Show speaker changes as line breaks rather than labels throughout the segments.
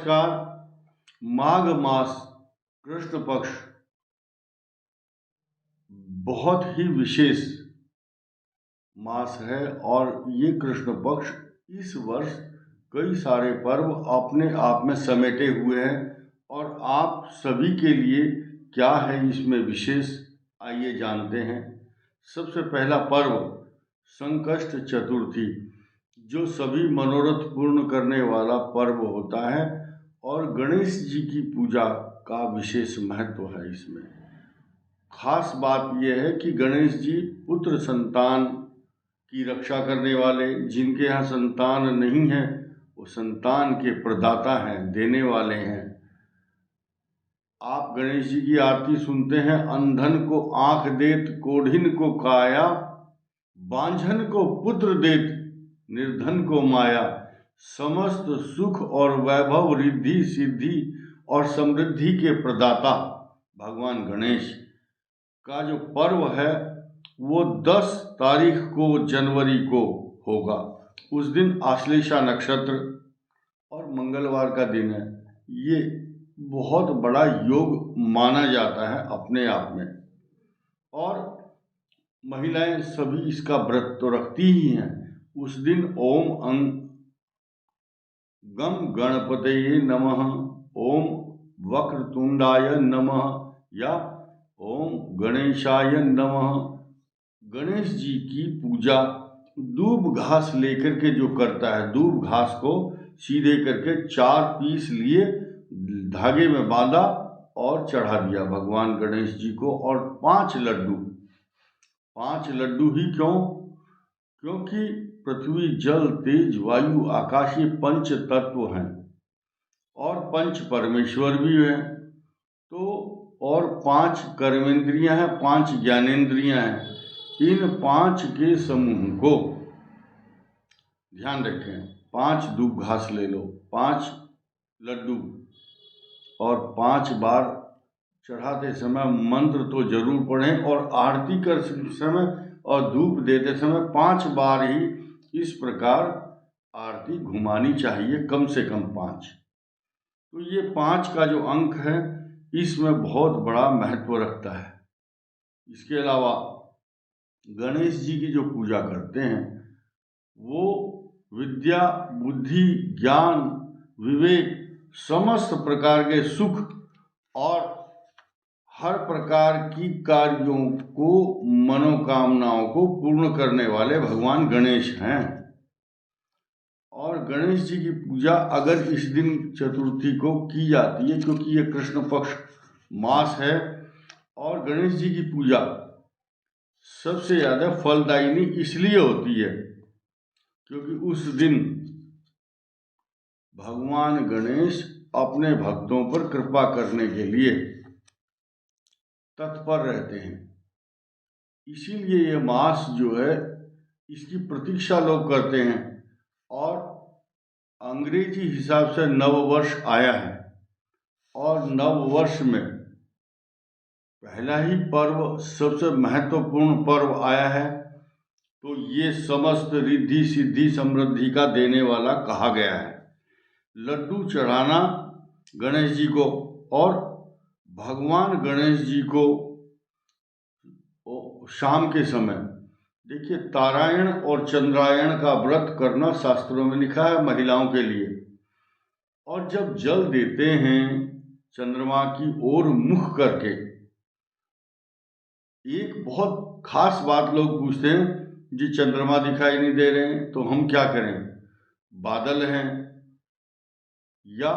नमस्कार। माघ मास कृष्ण पक्ष बहुत ही विशेष मास है और ये कृष्ण पक्ष इस वर्ष कई सारे पर्व अपने आप में समेटे हुए हैं और आप सभी के लिए क्या है इसमें विशेष, आइए जानते हैं। सबसे पहला पर्व संकष्ट चतुर्थी, जो सभी मनोरथ पूर्ण करने वाला पर्व होता है और गणेश जी की पूजा का विशेष महत्व है। इसमें खास बात यह है कि गणेश जी पुत्र संतान की रक्षा करने वाले, जिनके यहाँ संतान नहीं है वो संतान के प्रदाता हैं, देने वाले हैं। आप गणेश जी की आरती सुनते हैं, अंधन को आंख देत, कोढ़िन को काया, बांझन को पुत्र देत, निर्धन को माया, समस्त सुख और वैभव, रिद्धि सिद्धि और समृद्धि के प्रदाता भगवान गणेश का जो पर्व है वो 10 तारीख को जनवरी को होगा। उस दिन आश्लेषा नक्षत्र और मंगलवार का दिन है। ये बहुत बड़ा योग माना जाता है अपने आप में, और महिलाएं सभी इसका व्रत तो रखती ही हैं। उस दिन ओम गम गणपतये नमः, ओम वक्रतुंडाय नमः या ओम गणेशाय नमः। गणेश जी की पूजा दूब घास लेकर के जो करता है, दूब घास को सीधे करके 4 पीस लिए, धागे में बांधा और चढ़ा दिया भगवान गणेश जी को, और 5 लड्डू। 5 लड्डू ही क्यों? क्योंकि पृथ्वी जल तेज वायु आकाश ये 5 तत्व हैं और 5 परमेश्वर भी हैं। तो और 5 कर्मेंद्रियां हैं, 5 ज्ञानेंद्रियां हैं। इन 5 के समूह को ध्यान रखें। 5 दूब घास ले लो, 5 लड्डू, और 5 बार चढ़ाते समय मंत्र तो जरूर पढ़ें, और आरती करते समय और धूप देते समय 5 बार ही इस प्रकार आरती घुमानी चाहिए, कम से कम 5। तो ये 5 का जो अंक है इसमें बहुत बड़ा महत्व रखता है। इसके अलावा गणेश जी की जो पूजा करते हैं वो विद्या, बुद्धि, ज्ञान, विवेक, समस्त प्रकार के सुख और हर प्रकार की कार्यों को, मनोकामनाओं को पूर्ण करने वाले भगवान गणेश हैं। और गणेश जी की पूजा अगर इस दिन चतुर्थी को की जाती है, क्योंकि ये कृष्ण पक्ष मास है, और गणेश जी की पूजा सबसे ज़्यादा फलदायिनी इसलिए होती है क्योंकि उस दिन भगवान गणेश अपने भक्तों पर कृपा करने के लिए तत्पर रहते हैं। इसीलिए ये मास जो है इसकी प्रतीक्षा लोग करते हैं। और अंग्रेजी हिसाब से नव वर्ष आया है, और नव वर्ष में पहला ही पर्व, सबसे महत्वपूर्ण पर्व आया है, तो ये समस्त रिद्धि सिद्धि समृद्धि का देने वाला कहा गया है। लड्डू चढ़ाना गणेश जी को, और भगवान गणेश जी को शाम के समय, देखिए तारायण और चंद्रायण का व्रत करना शास्त्रों में लिखा है महिलाओं के लिए। और जब जल देते हैं चंद्रमा की ओर मुख करके, एक बहुत खास बात लोग पूछते हैं, जी चंद्रमा दिखाई नहीं दे रहे हैं तो हम क्या करें? बादल हैं या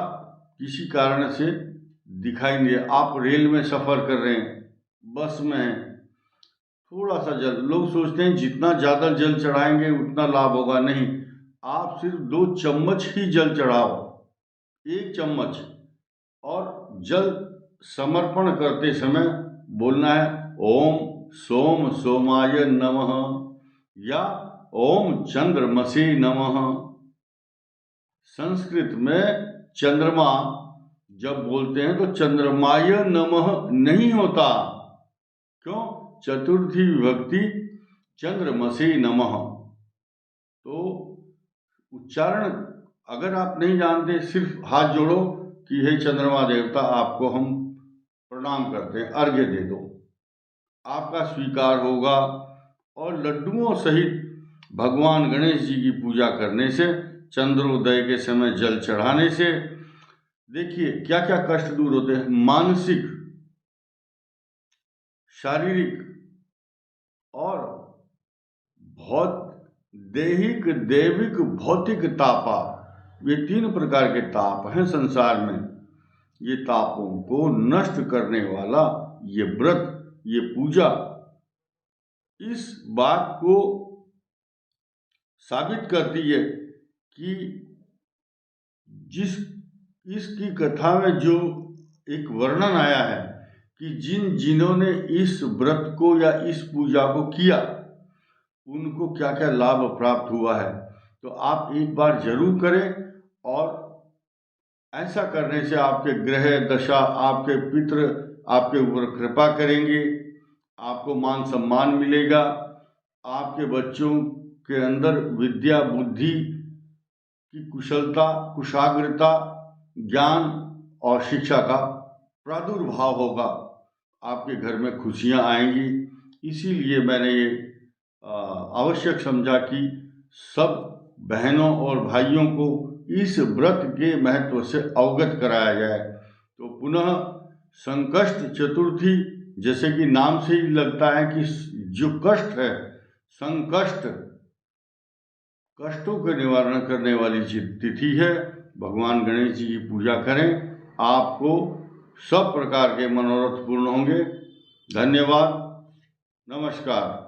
किसी कारण से दिखाई नहीं दे, आप रेल में सफ़र कर रहे हैं, बस में हैं, थोड़ा सा जल, लोग सोचते हैं जितना ज़्यादा जल चढ़ाएंगे उतना लाभ होगा। नहीं, आप सिर्फ 2 चम्मच ही जल चढ़ाओ, 1 चम्मच, और जल समर्पण करते समय बोलना है ओम सोम सोमाय नमः या ओम चंद्रमसे नमः। संस्कृत में चंद्रमा जब बोलते हैं तो चंद्रमाय नमः नहीं होता। क्यों? चतुर्थी विभक्ति चंद्रमसे नमः। तो उच्चारण अगर आप नहीं जानते, सिर्फ हाथ जोड़ो कि हे चंद्रमा देवता, आपको हम प्रणाम करते हैं, अर्घ्य दे दो, आपका स्वीकार होगा। और लड्डुओं सहित भगवान गणेश जी की पूजा करने से, चंद्रोदय के समय जल चढ़ाने से देखिए क्या क्या कष्ट दूर होते हैं। मानसिक, शारीरिक और दैहिक, दैविक, भौतिक तापा, ये 3 प्रकार के ताप हैं संसार में। ये तापों को नष्ट करने वाला ये व्रत, ये पूजा इस बात को साबित करती है कि इसकी कथा में जो एक वर्णन आया है कि जिन्होंने इस व्रत को या इस पूजा को किया उनको क्या क्या लाभ प्राप्त हुआ है। तो आप एक बार जरूर करें, और ऐसा करने से आपके ग्रह दशा, आपके पितृ आपके ऊपर कृपा करेंगे, आपको मान सम्मान मिलेगा, आपके बच्चों के अंदर विद्या बुद्धि की कुशलता, कुशाग्रता, ज्ञान और शिक्षा का प्रादुर्भाव होगा, आपके घर में खुशियां आएंगी। इसीलिए मैंने ये आवश्यक समझा कि सब बहनों और भाइयों को इस व्रत के महत्व से अवगत कराया जाए। तो पुनः संकष्ट चतुर्थी, जैसे कि नाम से ही लगता है कि जो कष्ट है, संकष्ट, कष्टों के निवारण करने वाली तिथि है। भगवान गणेश जी की पूजा करें, आपको सब प्रकार के मनोरथ पूर्ण होंगे। धन्यवाद, नमस्कार।